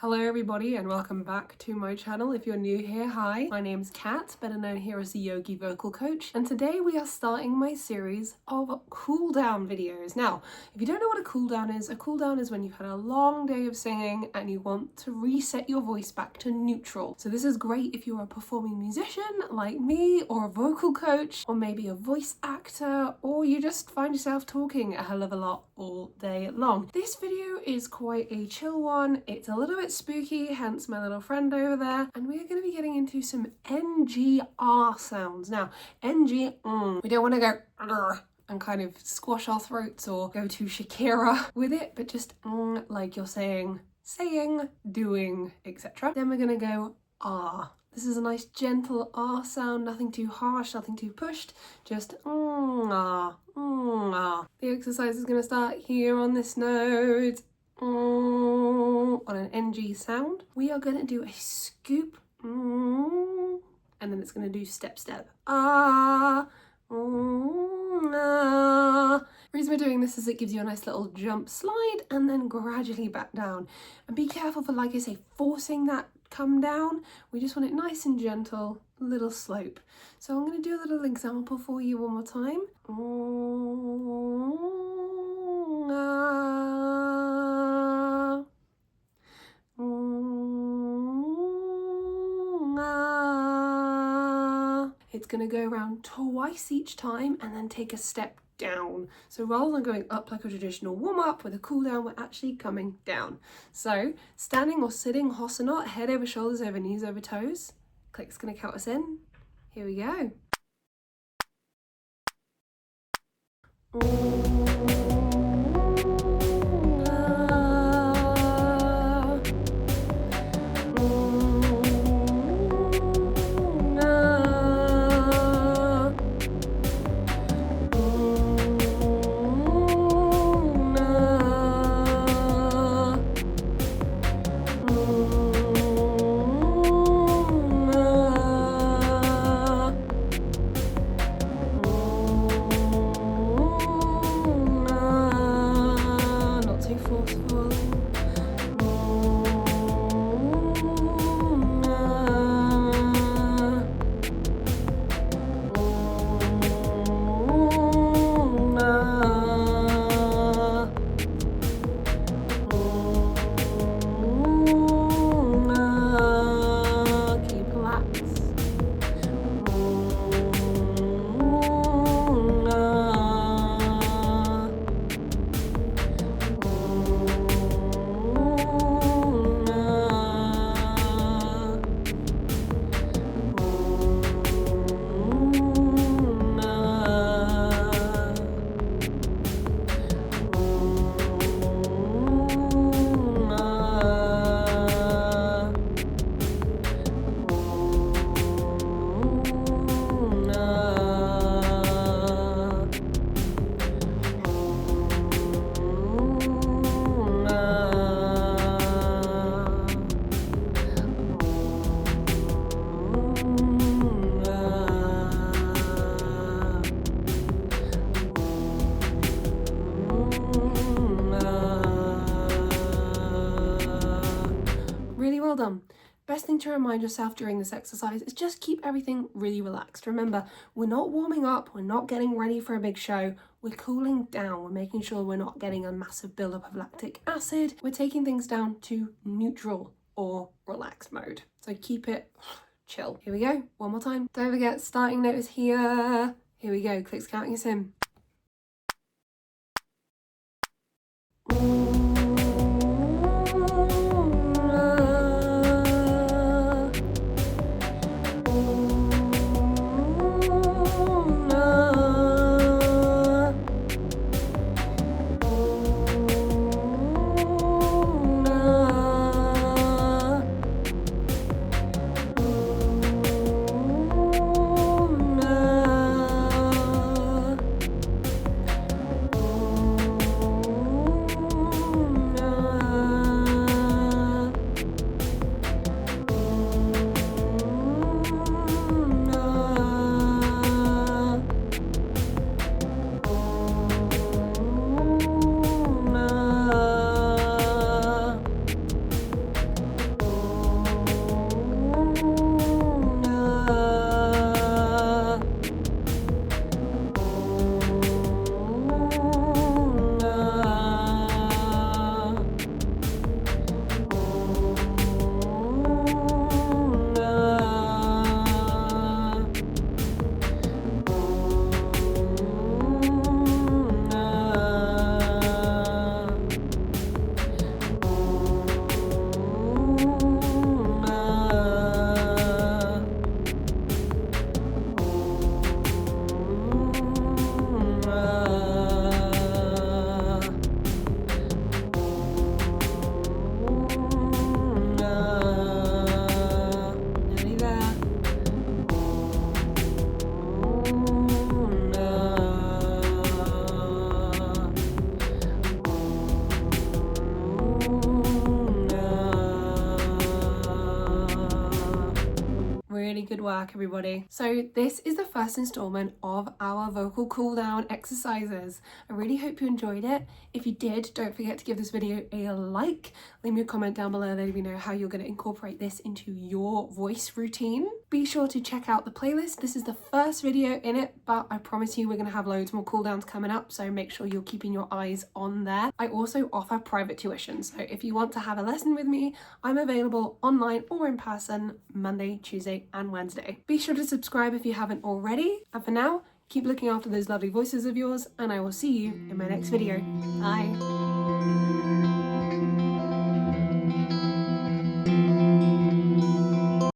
Hello everybody and welcome back to my channel. If you're new here, hi, my name's Kat, better known here as the Yogi vocal coach, and today we are starting my series of cool down videos. Now, if you don't know what a cool down is when you've had a long day of singing and you want to reset your voice back to neutral. So this is great if you're a performing musician like me, or a vocal coach, or maybe a voice actor, or you just find yourself talking a hell of a lot all day long. This video is quite a chill one. It's a little bit spooky, hence my little friend over there, and we're going to be getting into some NGR sounds. Now, NG, we don't want to go and kind of squash our throats or go to Shakira with it, but just like you're saying, doing, etc. Then we're going to go ah. This is a nice gentle ah sound, nothing too harsh, nothing too pushed, just ah, ah. The exercise is going to start here on this note, on an NG sound. We are going to do a scoop, and then it's going to do step, ah, ah. The reason we're doing this is it gives you a nice little jump slide and then gradually back down. And be careful for, like I say, forcing that come down. We just want it nice and gentle, little slope. So I'm going to do a little example for you one more time. It's going to go around twice each time and then take a step down. So rather than going up like a traditional warm-up with a cool down, we're actually coming down. So standing or sitting HOSOKNOT, head over shoulders over knees over toes. Click's going to count us in. Here we go. Well done. Best thing to remind yourself during this exercise is just keep everything really relaxed. Remember, we're not warming up, we're not getting ready for a big show, we're cooling down, we're making sure we're not getting a massive buildup of lactic acid, we're taking things down to neutral or relaxed mode. So keep it chill. Here we go, one more time. Don't forget, starting note is here. Here we go, clicks counting us in. really good work, everybody. So this is the first installment of our vocal cool down exercises. I really hope you enjoyed it. If you did, don't forget to give this video a like. Leave me a comment down below letting me know how you're going to incorporate this into your voice routine. Be sure to check out the playlist. This is the first video in it, but I promise you we're going to have loads more cool downs coming up, so make sure you're keeping your eyes on there. I also offer private tuition, so if you want to have a lesson with me, I'm available online or in person Monday, Tuesday and Wednesday. Be sure to subscribe if you haven't already, and for now, keep looking after those lovely voices of yours, and I will see you in my next video. Bye!